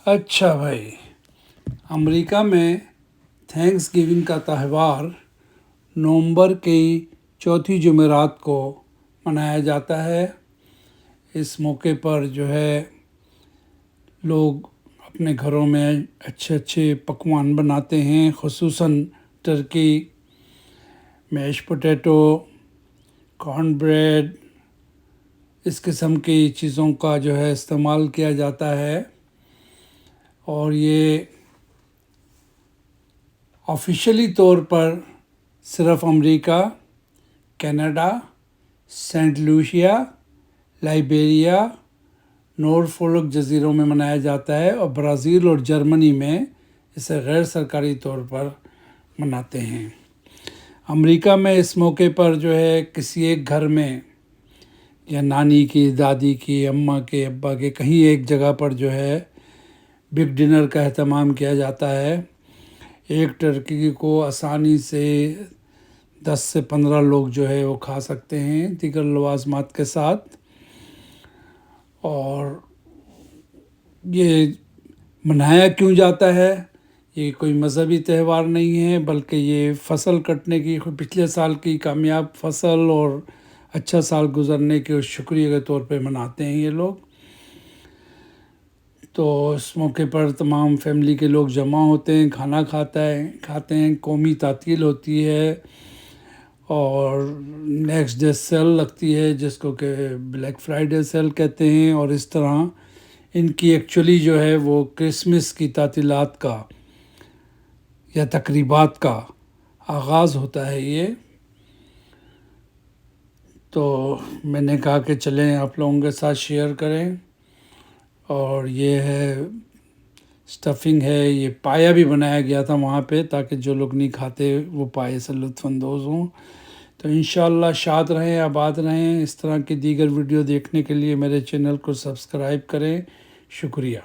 اچھا بھائی، امریکہ میں تھینکس گیونگ کا تہوار نومبر کی چوتھی جمعرات کو منایا جاتا ہے۔ اس موقع پر جو ہے لوگ اپنے گھروں میں اچھے اچھے پکوان بناتے ہیں، خصوصاً ٹرکی، میش پوٹیٹو، کارن بریڈ، اس قسم کی چیزوں کا جو ہے استعمال کیا جاتا ہے، اور یہ آفیشیلی طور پر صرف امریکہ، کینیڈا، سینٹ لوشیا، لائبیریا، نورفولک جزیروں میں منایا جاتا ہے، اور برازیل اور جرمنی میں اسے غیر سرکاری طور پر مناتے ہیں۔ امریکہ میں اس موقع پر جو ہے کسی ایک گھر میں یا نانی کی، دادی کی، اماں کے، ابا کے، کہیں ایک جگہ پر جو ہے بگ ڈنر کا اہتمام کیا جاتا ہے۔ ایک ٹرکی کو آسانی سے 10 سے 15 لوگ جو ہے وہ کھا سکتے ہیں دیگر لوازمات کے ساتھ۔ اور یہ منایا کیوں جاتا ہے؟ یہ کوئی مذہبی تہوار نہیں ہے، بلکہ یہ فصل کٹنے کی، پچھلے سال کی کامیاب فصل اور اچھا سال گزرنے کے شکریہ کے طور پہ مناتے ہیں یہ لوگ۔ تو اس موقع پر تمام فیملی کے لوگ جمع ہوتے ہیں، کھانا کھاتے ہیں، قومی تعطیل ہوتی ہے، اور نیکسٹ ڈے سیل لگتی ہے جس کو کہ بلیک فرائیڈے سیل کہتے ہیں، اور اس طرح ان کی ایکچولی جو ہے وہ کرسمس کی تعطیلات کا یا تقریبات کا آغاز ہوتا ہے یہ۔ تو میں نے کہا کہ چلیں آپ لوگوں کے ساتھ شیئر کریں، اور یہ ہے اسٹفنگ ہے، یہ پایا بھی بنایا گیا تھا وہاں پہ تاکہ جو لوگ نہیں کھاتے وہ پائے سے لطف اندوز ہوں۔ تو انشاءاللہ شاد رہیں، آباد رہیں۔ اس طرح کی دیگر ویڈیو دیکھنے کے لیے میرے چینل کو سبسکرائب کریں۔ شکریہ۔